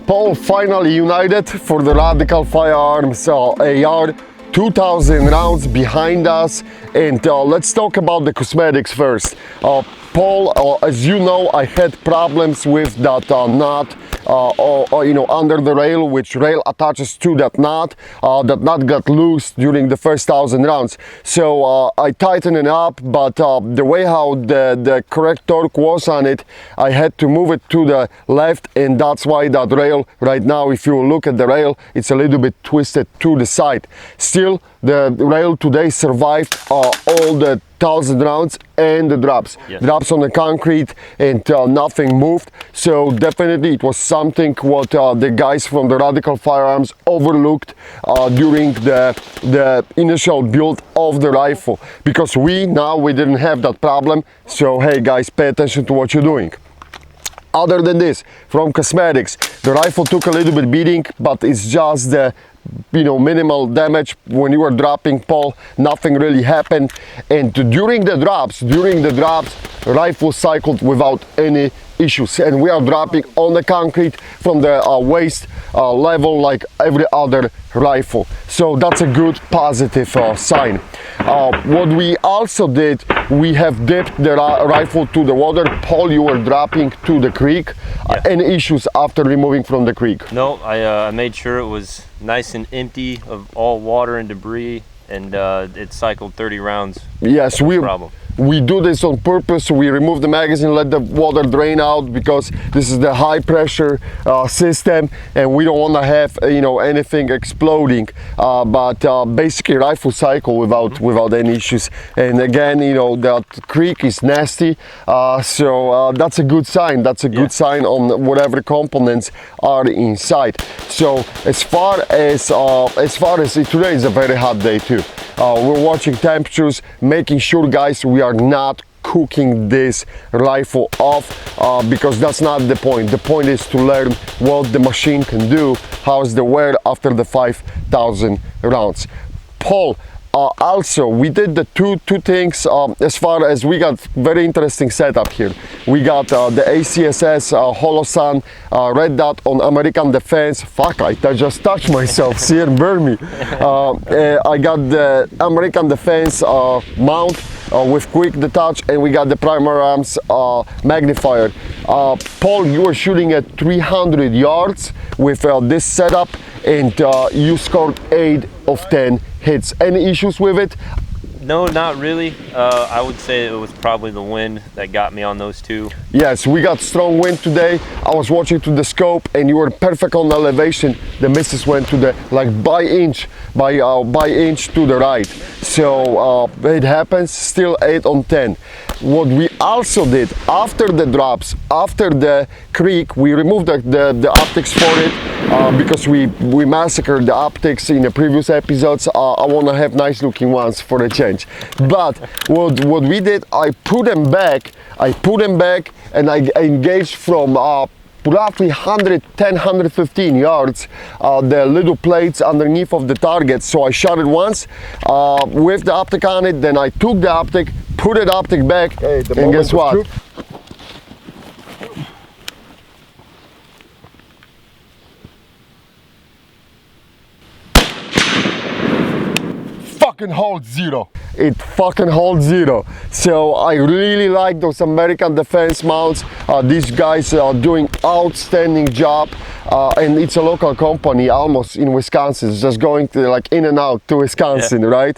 Paul finally united for the Radical Firearms AR-2000 rounds behind us, and let's talk about the cosmetics first. Paul, as you know, I had problems with that knot under the rail, which rail attaches to that knot. That knot got loose during the first 1,000 rounds. So I tightened it up, but the way how the correct torque was on it, I had to move it to the left, and that's why that rail right now, if you look at the rail, it's a little bit twisted to the side. Still, the rail today survived all the 1,000 rounds and the drops. Yes. Drops on the concrete, and nothing moved. So definitely it was something what the guys from the Radical Firearms overlooked during the initial build of the rifle, because we didn't have that problem. So hey guys, pay attention to what you're doing. Other than this, from Cosmetics, the rifle took a little bit beating, but it's just the minimal damage. When you were dropping, Paul, nothing really happened, and during the drops, rifle cycled without any issues, and we are dropping on the concrete from the waist level like every other rifle. So that's a good positive sign. What we also did, we have dipped the rifle to the water. Paul, you were dropping to the creek. Yeah. Any issues after removing from the creek? No, I made sure it was nice and empty of all water and debris, and it cycled 30 rounds. Yes, no problem. We do this on purpose. We remove the magazine, let the water drain out, because this is the high pressure system, and we don't want to have anything exploding. But basically, rifle cycle without any issues. And again, that creek is nasty, so that's a good sign. That's a good sign on whatever components are inside. So as far as today is a very hot day too. We're watching temperatures, making sure, guys, we are not cooking this rifle off, because that's not the point. The point is to learn what the machine can do, how's the wear after the 5,000 rounds. Paul, also we did the two things as far as we got very interesting setup here. We got the ACSS Holosun red dot on American Defense. Fuck, I just touched myself. See it burn me. I got the American Defense mount with quick detach, and we got the Firearms magnifier. Paul, you were shooting at 300 yards with this setup, and you scored 8 of 10 hits. Any issues with it? No, not really. I would say it was probably the wind that got me on those two. Yes, we got strong wind today. I was watching to the scope, and you were perfect on elevation. The misses went to the by inch to the right. So it happens. Still 8 on 10. What we also did after the drops, after the creek, we removed the optics for it, because we massacred the optics in the previous episodes. I want to have nice looking ones for a change. But what we did, I put them back, and I engaged from roughly 110, 115 yards, the little plates underneath of the target. So I shot it once with the optic on it, then I took the optic, put the optic back, and guess what? Fucking holds zero. It fucking holds zero. So I really like those American Defense mounts. These guys are doing outstanding job, and it's a local company, almost in Wisconsin. It's just going to in and out to Wisconsin, yeah. Right?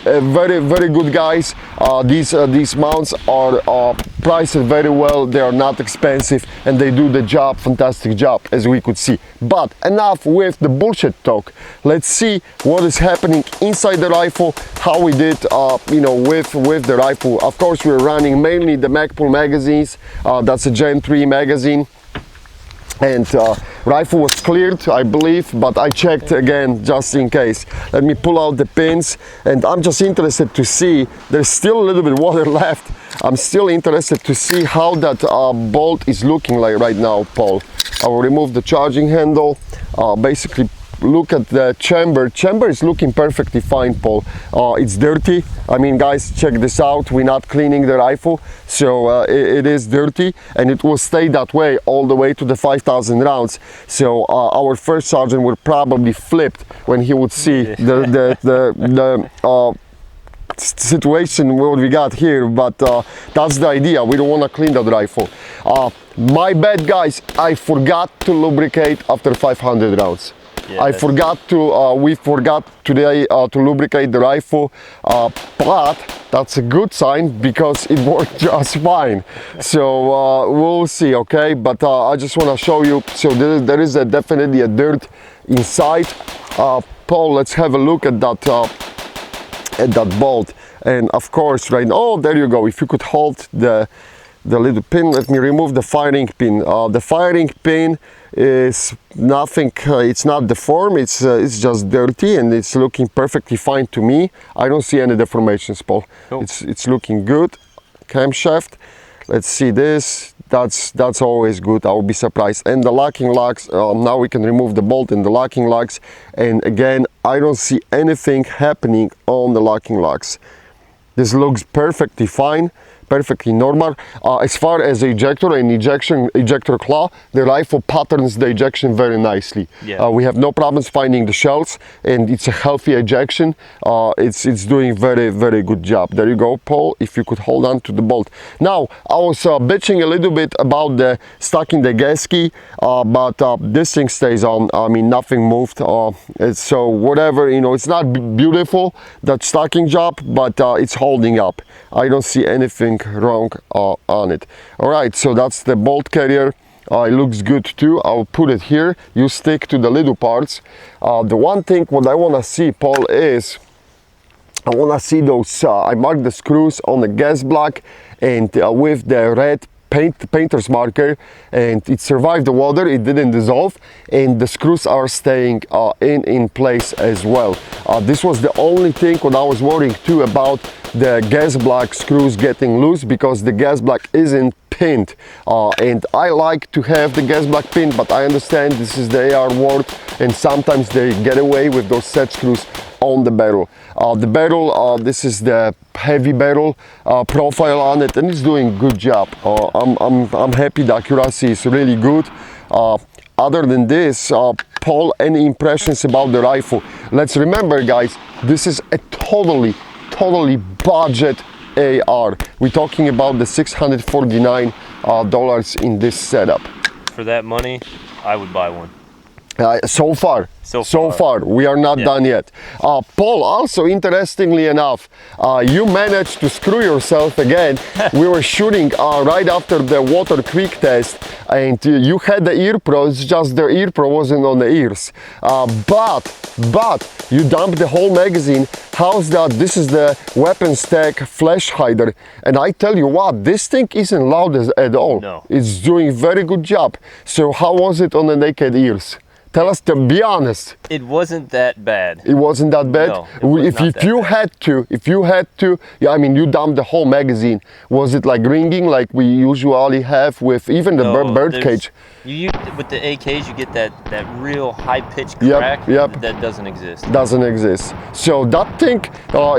Very, very good guys. These mounts are priced very well. They are not expensive, and they do the job, fantastic job, as we could see. But enough with the bullshit talk. Let's see what is happening inside the rifle, how we did with the rifle. Of course, we're running mainly the Magpul magazines. That's a Gen 3 magazine, and rifle was cleared, I believe, but I checked again just in case. Let me pull out the pins, and I'm just interested to see, there's still a little bit of water left. I'm still interested to see how that bolt is looking like right now, Paul. I will remove the charging handle, basically look at the chamber. Chamber is looking perfectly fine, Paul. It's dirty. I mean, guys, check this out. We're not cleaning the rifle, so it is dirty, and it will stay that way all the way to the 5,000 rounds. So our first sergeant would probably flipped when he would see the situation what we got here, but that's the idea. We don't want to clean that rifle. My bad, guys, I forgot to lubricate after 500 rounds. Yeah, I forgot to we forgot today to lubricate the rifle, but that's a good sign because it worked just fine. So we'll see, okay? But I just want to show you. So there is definitely a dirt inside. Paul, let's have a look at that bolt. And of course, right now, oh, there you go. If you could hold the little pin, let me remove the firing pin. The firing pin is nothing, it's not deformed, it's just dirty, and it's looking perfectly fine to me. I don't see any deformations, Paul. Cool. It's looking good. Camshaft, let's see this. That's always good. I will be surprised. And the locking lugs, now we can remove the bolt in the locking lugs, and again, I don't see anything happening on the locking lugs. This looks perfectly fine, perfectly normal. As far as the ejector and ejector claw, the rifle patterns the ejection very nicely. Yeah. We have no problems finding the shells, and it's a healthy ejection. It's doing very good job. There you go, Paul, if you could hold on to the bolt. Now, I was bitching a little bit about the stocking the gas key, but this thing stays on. I mean, nothing moved. So whatever, you know, it's not beautiful, that stocking job, but it's holding up. I don't see anything wrong on it. All right, so that's the bolt carrier. It looks good too. I'll put it here. You stick to the little parts. The one thing what I want to see, Paul, is I want to see those. I marked the screws on the gas block, and with the red painter's marker, and it survived the water, it didn't dissolve, and the screws are staying in place as well. This was the only thing when I was worrying too about the gas block screws getting loose, because the gas block isn't pinned, and I like to have the gas block pinned, but I understand this is the AR world, and sometimes they get away with those set screws on the barrel. The barrel, this is the heavy barrel profile on it, and it's doing good job. I'm happy. The accuracy is really good. Other than this, Paul, any impressions about the rifle? Let's remember, guys, this is a totally budget AR. We're talking about the $649 in this setup. For that money, I would buy one. So far, we are not done yet. Paul, also interestingly enough, you managed to screw yourself again. We were shooting right after the Water Creek test, and you had the ear pro. It's just the ear pro wasn't on the ears. But you dumped the whole magazine. How's that? This is the weapons tech flash hider, and I tell you what, this thing isn't loud at all. No. It's doing very good job. So how was it on the naked ears? Tell us, to be honest. It wasn't that bad. It wasn't that bad. No, it was not that bad. If you had to, yeah, I mean, you dumped the whole magazine. Was it like ringing, like we usually have with even the bird cage? With the AKs, you get that real high-pitched crack. Yep. That doesn't exist. Doesn't exist. So that thing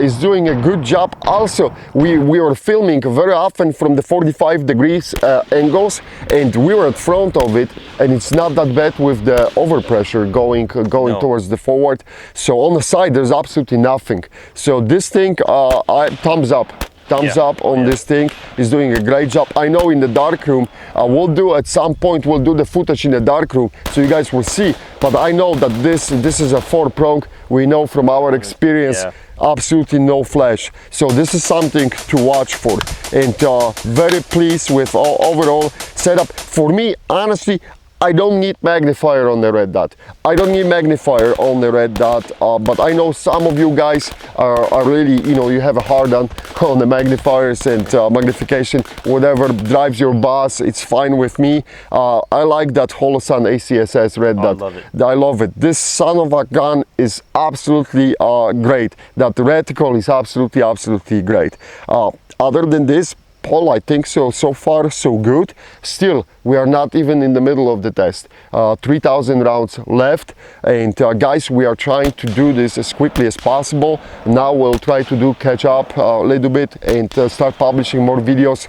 is doing a good job. Also, we were filming very often from the 45 degrees angles, and we were at front of it, and it's not that bad with the overpressure going towards the forward. So on the side, there's absolutely nothing. So this thing, thumbs up. Thumbs up on this thing. Is doing a great job. I know in the dark room, we'll do at some point, we'll do the footage in the dark room so you guys will see. But I know that this is a 4-prong. We know from our experience, absolutely no flash. So this is something to watch for. And very pleased with overall setup. For me, honestly, I don't need magnifier on the red dot. I don't need magnifier on the red dot, but I know some of you guys are really, you know, you have a hard on the magnifiers and magnification, whatever drives your bus, it's fine with me. I like that Holosun ACSS red dot. I love it. I love it. This son of a gun is absolutely great. That reticle is absolutely great. Other than this, Paul, I think so. So far, so good. Still, we are not even in the middle of the test. 3,000 rounds left, and guys, we are trying to do this as quickly as possible. Now we'll try to catch up a little bit and start publishing more videos.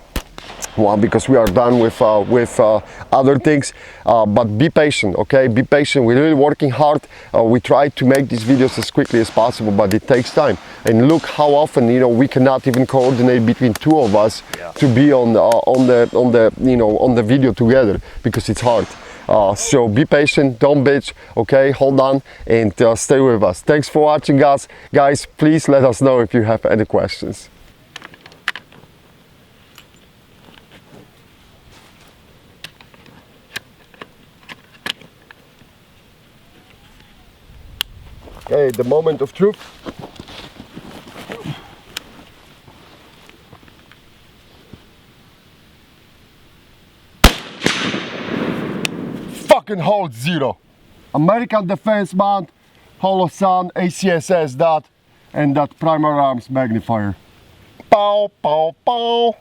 One, because we are done with other things, but be patient, okay? Be patient. We're really working hard. We try to make these videos as quickly as possible, but it takes time. And look how often, you know, we cannot even coordinate between two of us to be on the video together, because it's hard. So be patient, don't bitch, okay? Hold on and stay with us. Thanks for watching, guys. Guys, please let us know if you have any questions. Okay, the moment of truth. Fucking hold 0. American Defense Mount, Holosun, ACSS dot, and that Firearms magnifier. Pow, pow, pow.